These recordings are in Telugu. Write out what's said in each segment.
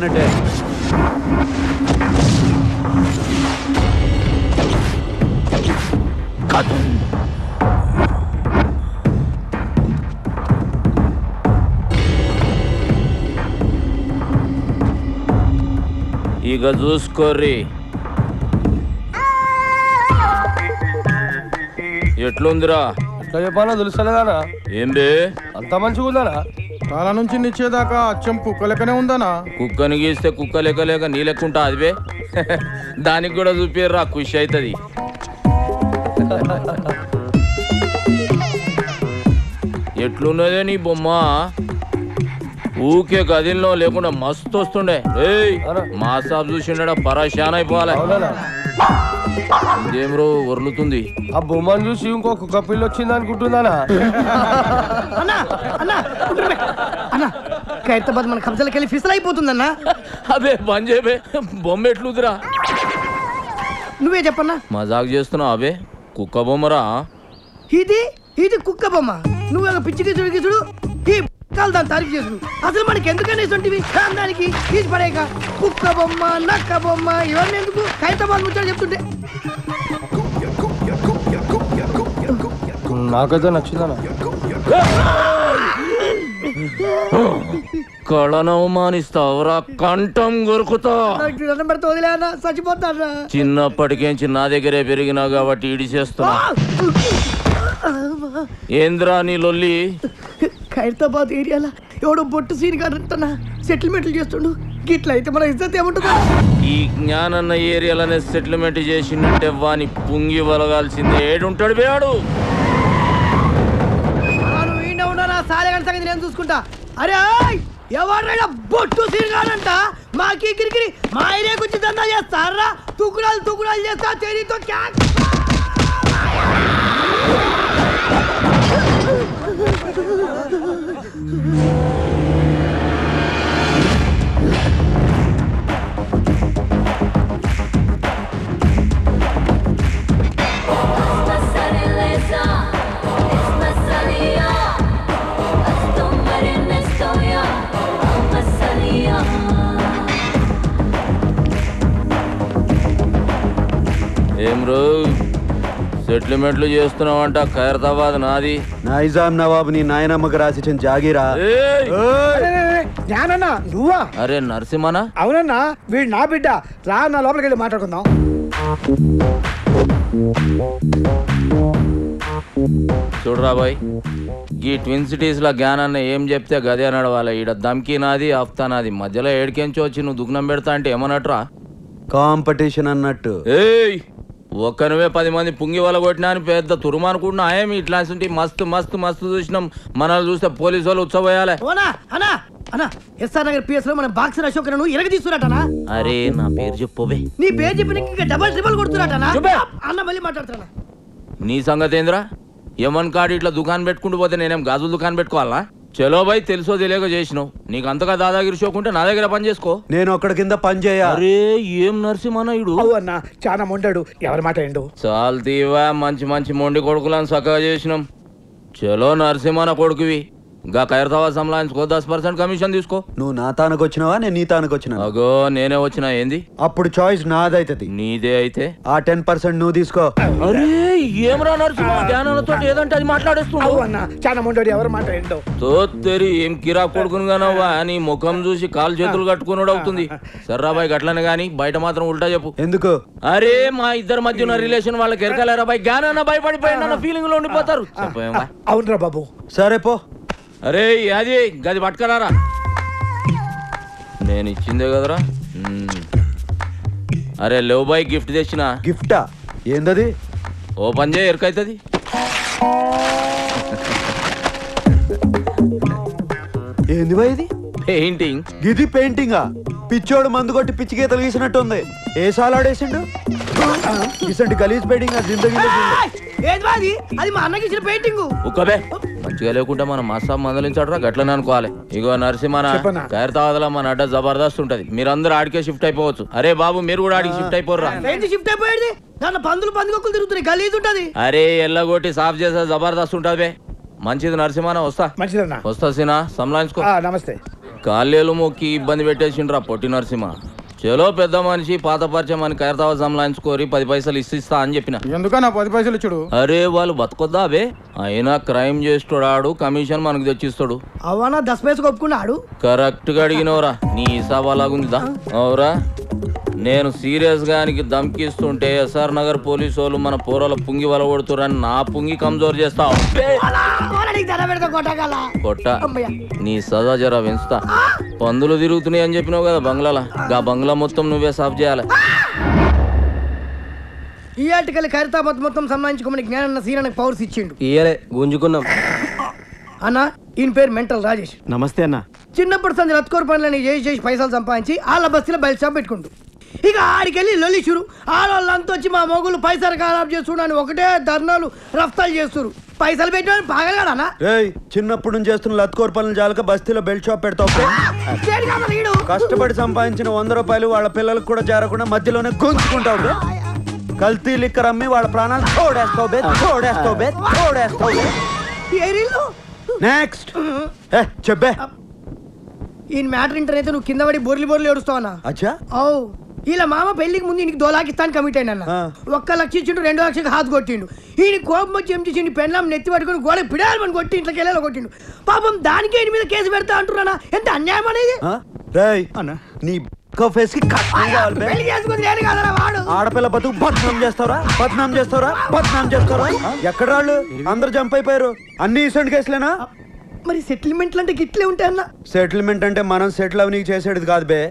అయిపోయినట్టే. ఇక చూసుకోర్రి ఎట్లుందిరా. ఎట్లా చెప్పాలో తెలుస్తలేదానా? ఏం బే అంత మంచిగా ఉందానా? చాలా నుంచి నిచ్చేదాకా అచ్చం కుక్క లెక్కనే ఉందనా? కుక్కని గీస్తే కుక్క లెక్క లేక నీ లెక్క ఉంటా అది బే. దానికి కూడా చూపిర్రా, ఖుషి అవుతుంది. ఎట్లున్నదే నీ బొమ్మ? ఊకే గదిలో లేకుండా మస్తు వస్తుండే. ఏయ్ మా సాబ్ చూసిండ పరాశాన్ అయిపోవాలి. ఇదేం రో వర్లుతుంది. ఆ బొమ్మను చూసి ఇంకో కుక్క పిల్ల వచ్చింది అనుకుంటుందానా? ఖైరతాబాద్ మన కబ్జాలకి వెళ్ళి ఫిసల్ అయిపోతుందన్నా. అదే బంద్ చేయబే, బొమ్మ ఎట్లుదిరా? నువ్వే చెప్పన్నా. మజాక్ చేస్తున్నావు అబే, కుక్క బొమ్మరా. ఇది ఇది కుక్క బొమ్మ. నువ్వు పిచ్చికి చూడు ఈ కాలు దాన్ని తారీఫ్ చేసుడు. అసలు మనకి ఎందుకని ఇటువంటివి దానికి తీసి పడేక కుక్క బొమ్మ నక్క బొమ్మ ఇవన్నీ ఎందుకు? ఖైరతాబాద్ ముచ్చాడు చెప్తుంటే నాకైతే నచ్చిందనా? కళను అవమానిస్తావురా, కంఠం కొరుకుతా. పెడితే వదిలే అన్న, చచ్చిపోతారా. చిన్నప్పటికేంచి నా దగ్గరే పెరిగినా కాబట్టి ఇడిచేస్తున్నా. ఏంద్రా నీ లొల్లి? ఖైరతాబాద్ ఏరియాలో ఎవడో బొట్టు సీన్ కాదంటనా సెటిల్మెంట్లు చేస్తుండు. గిట్ల అయితే మన ఇజ్జత్ ఏముంటుందా? ఈ జ్ఞానన్న ఏరియాలోనే సెటిల్మెంట్ చేసిందంటే వాని పుంగి వలగాల్సిందే. ఏడుంటాడు బేవాడు? సాలెగంట సంగతి నేను చూసుకుంటా. అరే ఎవరైనా బొట్టు సీన్ కాదంట మాకి కిరికిరి మా ఏరియాకి వచ్చి దందా చేస్తారా? తుకుడాలు చేస్తా చేరితో ఏం రో సెటిల్మెంట్లు చేస్తున్నావంట? ఖైరతాబాద్ నాది. నైజాం నవాబు నీ నాయనమ్మకు రాసిచ్చిన జాగీరా. జ్ఞానన్నా నువ్వా? అరే నరసింహనా? అవునన్నా, వీడు నా బిడ్డ. రా నా లోపలికి వెళ్ళి మాట్లాడుకుందాం. చూడరా బాయ్, ఈ ట్విన్ సిటీస్ లో జ్ఞానాన్ని ఏం చెప్తే గదే నడవాలి. ఈడ దమ్కి నాది, ఆఫ్తా నాది. మధ్యలో ఏడికెంచి వచ్చి నువ్వు దుగ్నం పెడతా అంటే ఏమన్నట్రా? కాంపిటీషన్ అన్నట్టు. ఏయ్ ఒక్కనివే 10 మంది పుంగి వల కొట్టినా అని పెద్ద తురుమనుకుంటున్నా. ఏమి ఇట్లాంటి మస్తు మస్తు మస్తు చూసినాం. మనల్ని చూస్తే పోలీసు వాళ్ళు ఉత్సవోయాలే. ఎస్ఆర్ నగర్ పిఎస్ లో మన బాక్సర్ అశోక్ ఇరగ తీసుకురాటనా? అరే నా పేరు చెప్పువే. నీ పేరు చెప్పి ఇంకా డబల్ ట్రిబల్ కొడుతురాటనా? అన్న మళ్ళీ మాట్లాడుతున్నా. నీ సంగతి ఏంద్రా? యమన్ కాడు ఇట్లా దుకాణం పెట్టుకుంటూ పోతే నేనేం గాజులు దుకాణం పెట్టుకోవాలా? చలో బాయ్, తెలుసో తెలియక చేసినావు. నీకు అంతగా దాదాగిరి షోకుంటే నా దగ్గర పని చేసుకో. నేను ఒక్కడి కింద పని చేయ. అరే ఏం నరసింహనాయుడు అన్న చాలా మొండాడు. ఎవరి మాట ఏండు? చాలు తీవా, మంచి మంచి మొండి కొడుకులను చక్కగా చేసినాం. చలో నరసింహన కొడుకువి. గా ఖైరతాబాద్ సంలాయించుకో, 10% కమిషన్ తీసుకో. నువ్వు నా తానకు వచ్చినావా, నేను నీ తానకు వచ్చినా? అగో నేనే వచ్చినా. ఏంది? అప్పుడు చాయిస్ నాదైతది. నీదే అయితే ఆ 10% నువ్వు తీసుకో. అరే ఏమరా నరసింహ, జ్ఞానంతో ఏదంటే అది మాట్లాడేస్తున్నావు. అన్న చాలా మొండాడు. ఎవరి మాట ఏండు? తోత్తెరి ఏం కిరా కొడుకునుగానవ్వా? నీ ముఖం చూసి కాలు చేతులు కట్టుకున్నాడు అవుతుంది. సర్రాబాయ్ గట్లనే గాని బయట మాత్రం ఉల్టా చెప్పు. ఎందుకు? అరే మా ఇద్దరి మధ్య ఉన్న రిలేషన్ వాళ్ళకి ఎరకలేరా బాయ్? జ్ఞానాన్న భయపడిపోయిన ఫీలింగ్ లో ఉండిపోతారు. అవునరా బాబు. సరే పో. అరే అది గది పట్టుకరారా, నేను ఇచ్చిందే కదరా. అరే లేవు బాయ్, గిఫ్ట్ తెచ్చిన. గిఫ్టా? ఏందది? ఓపెన్ చేయి, ఎరకైతుంది. ఏంది బాయ్ ఇది? పెయింటింగ్. గిది పెయింటింగా? పిచ్చోడు మందు కొట్టి పిచ్చి గీతలు గీసినట్టుంది. ఏ సాలాడేసిండు? ఇసంటి గలీజ్ పెయింటింగ్ జిందగీలో అది మా అన్నకి ఇచ్చిన పెయింటింగ్. ఉక్కబే, మంచిగా లేకుంటే మన మసాబ్ మందలించాడరా, గట్లనే అనుకోవాలి. ఇగో నరసింహన, ఖైరతాబాద్లో మన అడ్డ జబర్దస్త్ ఉంటది. మీరందరూ ఆడికే షిఫ్ట్ అయిపోవచ్చు. అరే బాబు మీరు కూడా ఆడికి షిఫ్ట్ అయిపోర్రా. షిఫ్ట్ అయిపోయేది దాని పందుకొక్కులు తిరుగుతున్నాయి, గలీజ్ ఉంటది. అరే ఎల్లగొట్టి సాఫ్ చేసే జబర్దస్త్ ఉంటది బే. మంచిది నరసింహన, వస్తా. మంచిదన్నా. వస్తా సీనా, సంలాయించుకో. నమస్తే. కాళ్ళేలు మొక్కి ఇబ్బంది పెట్టేసిండ్రా పొట్టి నరసింహ. చలో పెద్ద మనిషి పాత పరిచయం అని ఖైరతావా సంలాయించుకోరి 10 పైసలు ఇస్తా అని చెప్పిన. ఎందుకన్నా 10 పైసలు ఇచ్చుడు? అరే వాళ్ళు బతకొద్దా అబే, అయినా క్రైమ్ చేస్తాడు కమిషన్ మనకు తెచ్చిస్తాడు. అవనా 10 పైసలు ఒప్పుకున్నాడు. కరెక్ట్ గా అడిగినవరా, నీ హిసాబ్ అలాగుందిదా? అవురా, నేను సీరియస్ గా ధమ్కిస్తుంటే ఎస్ఆర్ నగర్ పోలీసు వాళ్ళు మన పోరాల పుంగి వలగొడుతురని నా పుంగి కమ్జోర్ చేస్తావు. కొట్ట నీ సదా జరా పెంచుతా. పందులు తిరుగుతున్నాయి అని చెప్పినావు కదా బంగ్లాలా, గా బంగ్లా మొత్తం నువ్వే సాఫ్ చేయాలి. ఈ ఆర్టికల్ ఖైరతాబాద్ మొత్తం సంబంధించుకోమని జ్ఞానన్న సీనానికి పవర్స్ ఇచ్చిండు. ఇయ్యలే గుంజుకున్నాం. అన్న ఈయన పేరు మెంటల్ రాజేష్. నమస్తే అన్న. చిన్నప్పటి సంది రత్కోర్ పనులని చేసి పైసలు సంపాదించి వాళ్ళ బస్తీలో బయలు షాప్ పెట్టుకుంటూ ఇక ఆడికెళ్ళి లొల్లి షురు. ఆడవాళ్ళంతా వచ్చి మా మొగులు పైసలు ఖరాబ్ చేస్తున్నాను ఒకటే ధర్నాలు రఫ్తాలు చేస్తున్నారు. పైసలు పెట్టిన బాగలేడనా? రేయ్, చిన్నప్పుడు నుంచి చేస్తున్న లత్కోర్ పనులు జాలక బస్తీలో బెల్ట్ షాప్ పెడతావు. కష్టపడి సంపాదించిన 100 రూపాయలు వాళ్ళ పిల్లలకు కూడా చేరకుండా మధ్యలోనే గుంజుకుంటావు. కల్తీ లిక్కర్ అమ్మి వాళ్ళ ప్రాణాలు తోడేస్తావు బే, తోడేస్తావు బే, తోడేస్తావు బే. నెక్స్ట్ చెప్పే. ఈయన మ్యాటర్ ఇంటర్ అయితే నువ్వు కింద పడి బొర్లి ఏడుస్తావన్నా? అచ్చా. ఓ ఇలా మామ పెళ్లికి ముందు ఈయనకి 2 లక్షలు కమిట్ అయిన 1 లక్ష ఇచ్చిండు, 2 లక్షలకు హాత్ కొట్టిండు. ఈయన కోపం వచ్చి ఏం చేసిండు, పెళ్ళాం నెత్తి పట్టుకుని గోడ పిడాలని కొట్టి ఇంట్లోకి వెళ్ళాలి కొట్టిండు. పాపం దానికి ఈయన మీద కేసు పెడతా అంటున్నానా? ఎంత అన్యాయం అనేది. రేయ్ నీ ఫేస్ కి పెళ్లి చేసుకుని నేను కదరా వాడు. ఆడపిల్ల బతుకు బద్నాం చేస్తారా, బద్నాం చేస్తారా, బద్నాం చేస్తారా? ఎక్కడ వాళ్ళు అందరు జంప్ అయిపోయారు. అన్ని ఇసెంట్ కేసులేనా? మరి సెటిల్మెంట్లు అంటే గిట్లే ఉంటాయి అన్న. సెటిల్మెంట్ అంటే మనం సెటిల్ అవి నీకు చేసేది కాదు బే.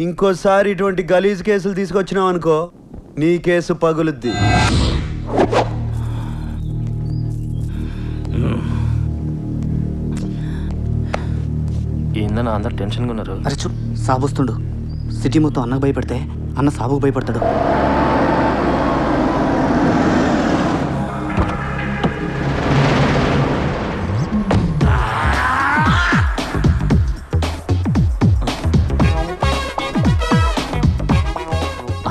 ఇంకోసారి ఇటువంటి గలీజ్ కేసులు తీసుకొచ్చినావు అనుకో, నీ కేసు పగులుద్ది. ఏందన్నా అందరు టెన్షన్గా ఉన్నారు? అరే చూ, సాబొస్తుండు. సిటీ మొత్తం అన్నకు భయపడితే అన్న సాబుకు భయపడతాడు.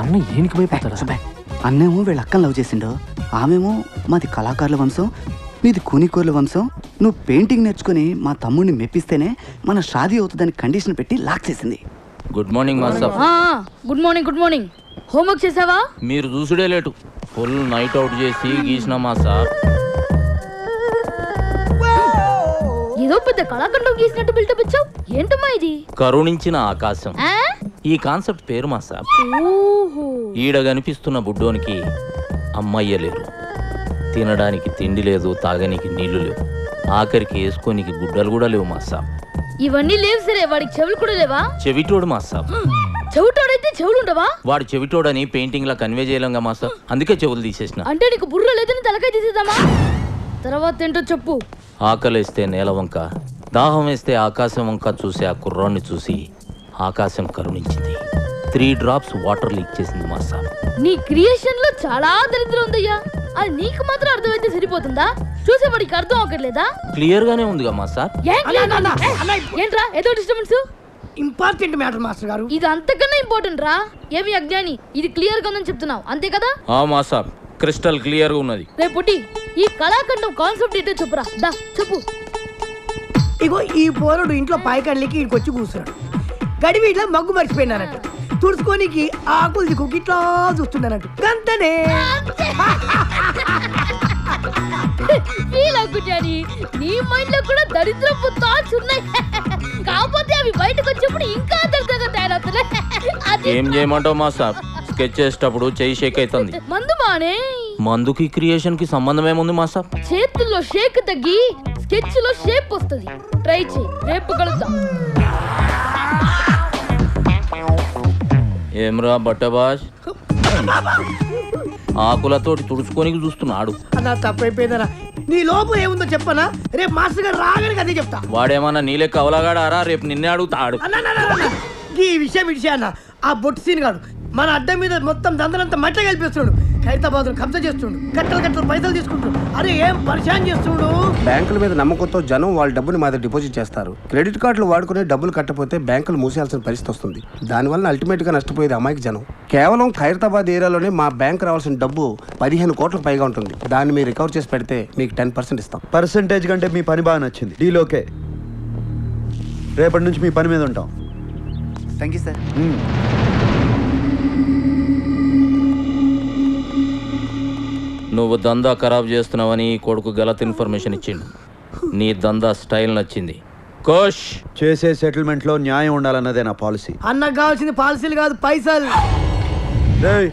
అన్న ఏనికి భయపడతాడు? అన్నేమో వీళ్ళ అక్కని లవ్ చేసిండు, ఆమెమో మాది కళాకారుల వంశం, నీది కూనికోర్ల వంశం. నువ్వు పెయింటింగ్ నేర్చుకుని మా తమ్ముడిని మెప్పిస్తేనే మన షాదీ అవుతుందని కండిషన్ పెట్టి లాక్ చేసింది. Good morning master. Good morning. Good morning. Homework చేసావా? మీరు చూసుడే లేటు. ఫుల్ నైట్ అవుట్ చేసి గీసిన మాస్టర్. ఏదో పెద్ద కళాఖండం గీసినట్టు బిల్డప్ ఇచ్చావు. ఏంటమ్మా ఇది? కరుణించిన ఆకాశం, ఆ? ఈ కాన్సెప్ట్ పేరు మాస్టర్. ఓహో. ఈడ కనిపిస్తున్న బుడ్డోనికి అమ్మయ్య లేరు, తినడానికి తిండి లేదు, తాగనికి నీళ్లు లేవు, ఆఖరికి వేసుకోనికి గుడ్డలు కూడా లేవు మాస్టర్. ఇవన్నీ లేవు సరే, వాడికి చెవులు కూడా లేవా? చెవిటోడు మాస్టర్. చెవిటోడైతే చెవులు ఉండవా? వాడు చెవిటోడని పెయింటింగ్ లా కన్వే చేయలేంగా మాస్టర్, అందుకే చెవులు తీసేసిన. అంటే నీకు బుర్ర లేదని తలకాయ తీసేద్దామా? తర్వాత ఏంటో చెప్పు. ఆకలేస్తే నేల వంక, దాహం వేస్తే ఆకాశం వంక చూసి ఆ కుర్రాన్ని చూసి ఆకాశం కరుణించింది. 3 drops వాటర్ లీక్ చేసింది మాస్టర్. నీ క్రియేషన్ లో చాలా దరిద్రం ఉందయ్యా. అది నీకు మాత్రం అర్థమైతే సరిపోతుందా? చూసేవాడికి అర్థం అవ్వట్లేదా? క్లియర్ గానే ఉందిగా మాస్టర్. ఏంట్రా ఏదో డిస్టర్బెన్స్? ఇంపార్టెంట్ మ్యాటర్ మాస్టర్ గారు. ఇది అంతకన్నా ఇంపార్టెంట్ రా. ఏమి అజ్ఞాని, ఇది క్లియర్ గా ఉందని చెప్తున్నావు అంతే కదా? మాస్టర్ క్రిస్టల్ క్లియర్ గా ఉన్నది. రేపు పుట్టి ఈ కళాఖండం కాన్సెప్ట్ ఏంటో చెప్పురా. దా చెప్పు. ఇగో ఈ పోరుడు ఇంట్లో పాయకాళ్ళకి ఇక్కడికి వచ్చి కూర్చున్నాడు. గడివి ఇట్లా మగ్గు మర్చిపోయినానంట. తుడుచుకోనికి ఆకులు దిక్కు ఇట్లా చూస్తున్నానంట. గంతనే ఫీల్ అవుకుంటాని. నీ మైండ్ లో కూడా దరిద్రపు థాట్స్ ఉన్నాయి. కాకపోతే అవి బయటకు వచ్చినప్పుడు ఇంకా దరిద్రంగా తయారవుతున్నాయి. ఏం చేయమంటావు మాస్టర్? స్కెచ్ చేసేటప్పుడు చెయ్యి షేక్ అవుతుంది. మందు మానే. మందుకి క్రియేషన్ కి సంబంధం ఏముంది మాస్టర్? చేతుల్లో షేక్ తగ్గి స్కెచ్ లో షేప్ వస్తుంది. ట్రై చేయి, రేపు కలుద్దాం. ఏమ్రా బట్టబాష్, ఆకులతోటి తుడుచుకోనికి చూస్తున్నాడు. అన్నా తప్పైపోయిందనా. నీ లోపు ఏముందో చెప్పనా? రేపు మాస్టర్ గారు రాగానే అదే చెప్తా. వాడేమన్నా నీలే కవలగాడారా? రేపు నిన్నే అడుగుతాడు. ఈ విషయం అన్న, ఆ బొట్టు సీన్ గాడు మన అడ్డ మీద మొత్తం దందలంతా మట్ట కలిపిస్తున్నాడు. ఖైరతాబాద్ కబ్జా చేస్తుండు, కట్టలు పైసలు తీసుకుంటాడు. అరే ఏం పరిశాన్ చేస్తుండు. బ్యాంకుల మీద నమ్మకంతో జనం వాళ్ళ డబ్బుని మా దగ్గర డిపాజిట్ చేస్తారు. క్రెడిట్ కార్డులు వాడుకునే డబ్బులు కట్టపోతే బ్యాంకులు మూసేయాల్సిన పరిస్థితి వస్తుంది. దానివల్ల అల్టిమేట్ గా నష్టపోయేది అమాయక జనం. కేవలం ఖైరతాబాద్ ఏరియాలోనే మా బ్యాంక్ రావాల్సిన డబ్బు 15 కోట్లకు పైగా ఉంటుంది. దాన్ని మీరు రికవర్ చేసి పెడితే మీకు 10% ఇస్తాం. పర్సెంటేజ్ కంటే మీ పని బాగా నచ్చింది. డీలోకే రేపటి నుంచి మీ పని మీద ఉంటాం. Thank you sir. నువ్వు దందా ఖరాబ్ చేస్తున్నావని ఈ కొడుకు గలత్ ఇన్ఫర్మేషన్ ఇచ్చిండు. నీ దందా స్టైల్ నచ్చింది. కోష్ చేసే సెటిల్మెంట్ లో న్యాయం ఉండాలన్నదే నా పాలసీ. అన్నకు కావాల్సింది పాలసీలు కాదు, పైసలు. రేయ్,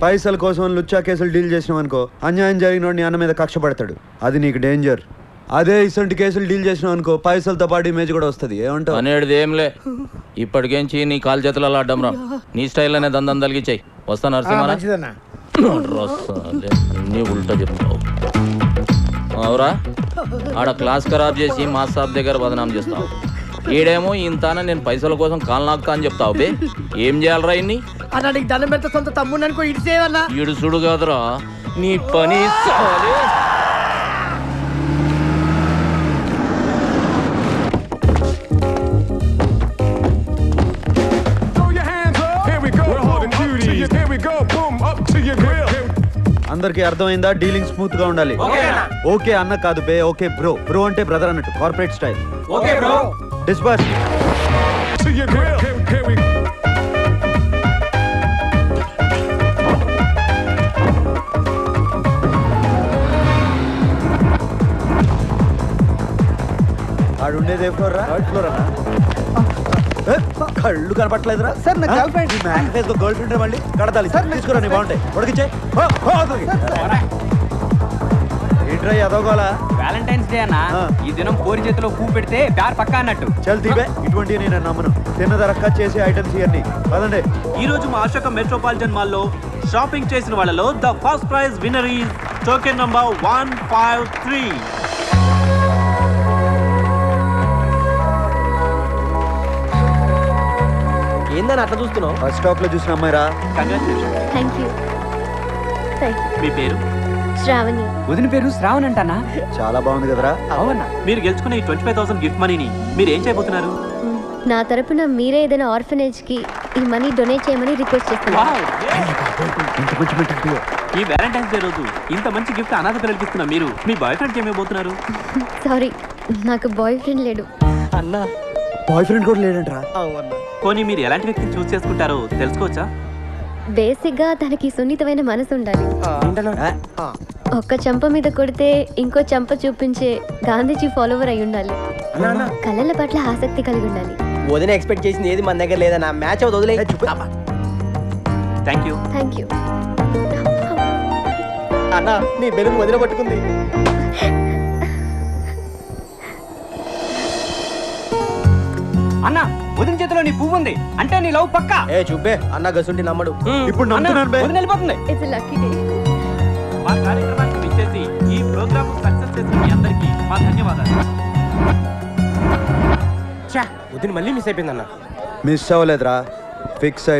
పైసల కోసం లుచ్చా కేసులు డీల్ చేసినావు అనుకో, అన్యాయం జరిగిన నీ అన్న మీద కక్ష పడతాడు. అది నీకు డేంజర్. అదే ఇసంటి కేసులు డీల్ చేసినావు అనుకో, పైసలతో పాటు ఇమేజ్ కూడా వస్తుంది. ఏమంటావు? అనేది ఏంలే, ఇప్పటికేంచి నీ కాలు చేతులు అలా అడ్డం రా. నీ స్టైల్లోనే దందం తలిగిచ్చాయి. వస్తా నరసింహారా. మంచిదన్నా. అన్నీ ఉల్టా చెప్తావు. అవురా, ఆడ క్లాస్ ఖరాబ్ చేసి మా సాబ్ దగ్గర బదనాం చేస్తావు. ఈడేమో ఇంతాన నేను పైసల కోసం కాలు నాకుతా అని చెప్తావు. బే ఏం చేయాలరా ఇన్ని? అన్న నీకు దండం పెడతా, సొంత తమ్ముడు అనుకో, ఇటు చేయవన్నా. ఈడు సుడు కాదురా నీ పని. సాలే. అందరికి అర్థమైందా? డీలింగ్ స్మూత్ గా ఉండాలి. ఓకే అన్న కాదు బే, ఓకే బ్రో. బ్రో అంటే బ్రదర్ అన్నట్టు, corporate style. Okay bro. Disburse. ఆడు ఉండేది ఏ ఫ్లోర్ రా? థర్డ్ ఫ్లోర్ అన్న. కళ్ళు కనపట్లేదురా సార్ నా గర్ల్ ఫ్రెండ్. గర్ల్ ఫ్రెండ్ మళ్ళీ కడతాలి. తీసుకురా, నీ బాగుంటాయి. ఉడికిచ్చే ఏంట్రా అదోగోలా? వ్యాలంటైన్స్ డే అన్న, ఈ దినం కోరి చేతిలో పువ్వు పెడితే ప్యార్ పక్కా అన్నట్టు. చల్ తీబే, ఇటువంటి నేను నమ్మను. తిన్నదరక్క చేసే ఐటమ్స్ ఇవన్నీ. పదండి. ఈ రోజు మా అశోక మెట్రోపాలిటన్ మాల్లో షాపింగ్ చేసిన వాళ్ళలో the first prize winner is token number 153. ఏందని అట్లా చూస్తున్నావు? ఫస్ట్ స్టాక్ లో చూసిన అమ్మాయిరా. కంగ్రాచులేషన్. Thank you. మీ పేరు? శ్రావణి. వదిన పేరు శ్రావణ్ అంటానా? చాలా బాగుంది కదరా. అవునా? మీరు గెలుచుకున్న ఈ 25,000 గిఫ్ట్ మనీని మీరు ఏం చేయబోతున్నారు? నా తరపున మీరే ఏదైనా ఆర్ఫనేజ్ కి ఈ మనీ డొనేట్ చేయమని రిక్వెస్ట్ చేస్తున్నాను. ఈ వ్యాలంటైన్స్ డే రోజు ఇంత మంచి గిఫ్ట్ అనాథ పిల్లలకి ఇస్తున్న మీరు మీ బాయ్ ఫ్రెండ్కి ఏమైపోతున్నారు? సారీ, నాకు బాయ్ ఫ్రెండ్ లేడు. అన్న బాయ్ ఫ్రెండ్ కూడా లేడంట్రా. పోనీ మీరు ఎలాంటి వ్యక్తిని చూస్ చేసుకుంటారో తెలుసుకోవచ్చా? బేసిక్ గా తనకి సున్నితమైన మనసు ఉండాలి. ఒక్క చెంప మీద కొడితే ఇంకో చెంప చూపించే గాంధీజీ ఫాలోవర్ అయి ఉండాలి. కళల పట్ల ఆసక్తి కలిగి ఉండాలి. వదిన ఎక్స్పెక్ట్ చేసింది ఏది మన దగ్గర లేదన్న. మ్యాచ్ అవుతుంది, వదిలే. Thank you. Thank you. అన్న నీ బెలూన్ వదిన పట్టుకుంది. అన్న వదిన చేతిలో నీ పువ్వు ఉంది అంటే నీ లవ్ పక్కా. ఏ చూపే, అన్న గసుంటి నమ్మడు. ఇప్పుడు నమ్ముతున్నాను బే. వదిన వెళ్ళిపోతుంది. It's lucky day. మా కార్యక్రమానికి విచ్చేసి ఈ ప్రోగ్రామ్ సక్సెస్ చేసిన మీ అందరికీ మా ధన్యవాదాలు. వదిన మళ్ళీ మిస్ అయిపోయిందన్న. మిస్ అవ్వలేదురా, ఫిక్స్ అయి